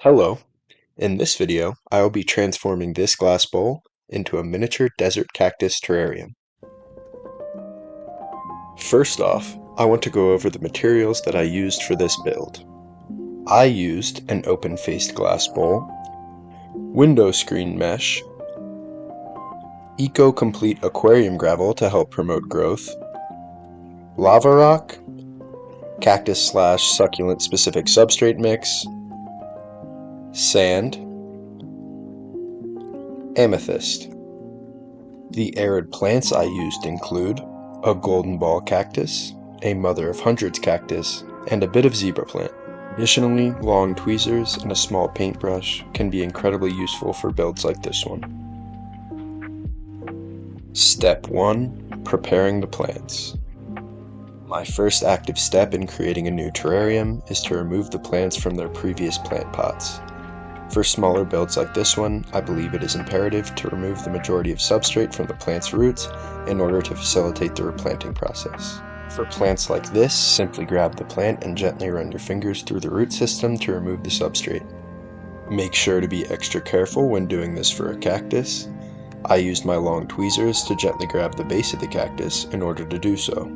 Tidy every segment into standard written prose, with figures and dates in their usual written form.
Hello, in this video I will be transforming this glass bowl into a miniature desert cactus terrarium. First off, I want to go over the materials that I used for this build. I used an open-faced glass bowl, window screen mesh, eco-complete aquarium gravel to help promote growth, lava rock, cactus/succulent specific substrate mix, sand, amethyst. The arid plants I used include a golden ball cactus, a mother of hundreds cactus, and a bit of zebra plant. Additionally, long tweezers and a small paintbrush can be incredibly useful for builds like this one. Step 1. Preparing the plants. My first active step in creating a new terrarium is to remove the plants from their previous plant pots. For smaller builds like this one, I believe it is imperative to remove the majority of substrate from the plant's roots in order to facilitate the replanting process. For plants like this, simply grab the plant and gently run your fingers through the root system to remove the substrate. Make sure to be extra careful when doing this for a cactus. I used my long tweezers to gently grab the base of the cactus in order to do so.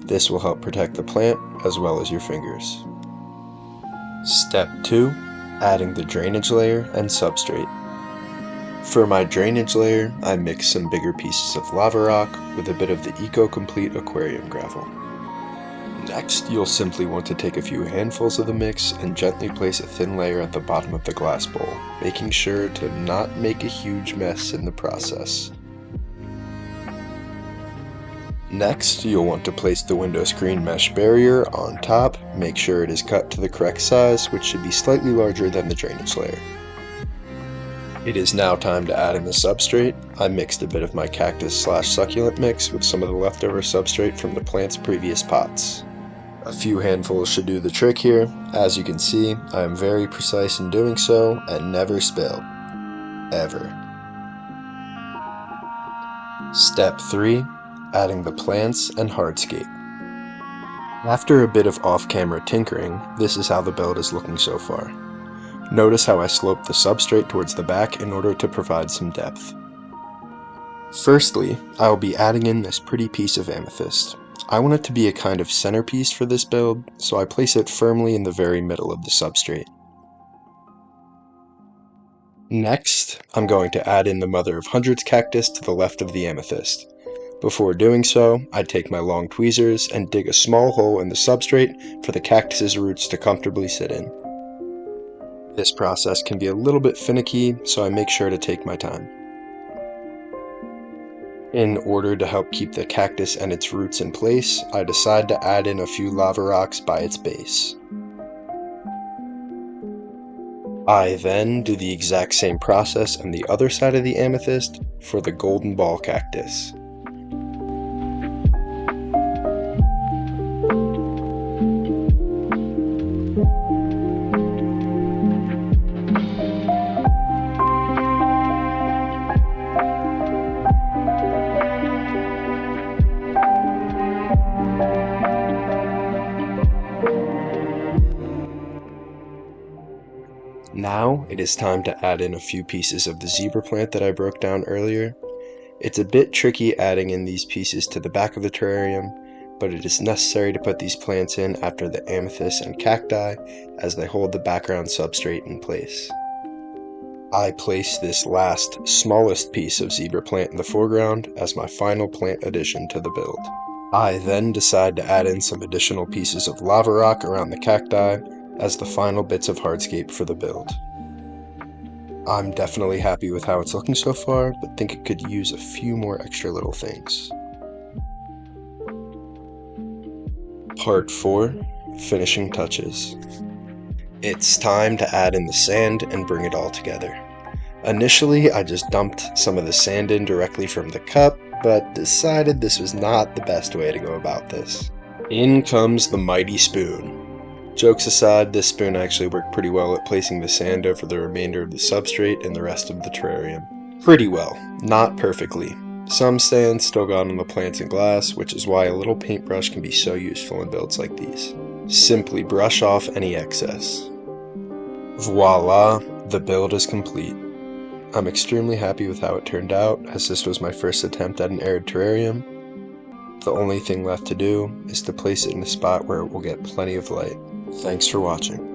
This will help protect the plant as well as your fingers. Step 2. Adding the drainage layer and substrate. For my drainage layer, I mixed some bigger pieces of lava rock with a bit of the eco-complete aquarium gravel. Next, you'll simply want to take a few handfuls of the mix and gently place a thin layer at the bottom of the glass bowl, making sure to not make a huge mess in the process. Next, you'll want to place the window screen mesh barrier on top. Make sure it is cut to the correct size, which should be slightly larger than the drainage layer. It is now time to add in the substrate. I mixed a bit of my cactus/succulent mix with some of the leftover substrate from the plant's previous pots. A few handfuls should do the trick here. As you can see, I am very precise in doing so and never spill. Ever. Step 3. Adding the plants and hardscape. After a bit of off-camera tinkering, this is how the build is looking so far. Notice how I sloped the substrate towards the back in order to provide some depth. Firstly, I will be adding in this pretty piece of amethyst. I want it to be a kind of centerpiece for this build, so I place it firmly in the very middle of the substrate. Next, I'm going to add in the mother of hundreds cactus to the left of the amethyst. Before doing so, I take my long tweezers and dig a small hole in the substrate for the cactus's roots to comfortably sit in. This process can be a little bit finicky, so I make sure to take my time. In order to help keep the cactus and its roots in place, I decide to add in a few lava rocks by its base. I then do the exact same process on the other side of the amethyst for the golden ball cactus. Now it is time to add in a few pieces of the zebra plant that I broke down earlier. It's a bit tricky adding in these pieces to the back of the terrarium, but it is necessary to put these plants in after the amethyst and cacti as they hold the background substrate in place. I place this last, smallest piece of zebra plant in the foreground as my final plant addition to the build. I then decide to add in some additional pieces of lava rock around the cacti as the final bits of hardscape for the build. I'm definitely happy with how it's looking so far, but think it could use a few more extra little things. Part 4. Finishing touches. It's time to add in the sand and bring it all together. Initially, I just dumped some of the sand in directly from the cup, but decided this was not the best way to go about this. In comes the mighty spoon. Jokes aside, this spoon actually worked pretty well at placing the sand over the remainder of the substrate and the rest of the terrarium. Pretty well, not perfectly. Some sand still got on the plants and glass, which is why a little paintbrush can be so useful in builds like these. Simply brush off any excess. Voila, the build is complete. I'm extremely happy with how it turned out, as this was my first attempt at an arid terrarium. The only thing left to do is to place it in a spot where it will get plenty of light. Thanks for watching.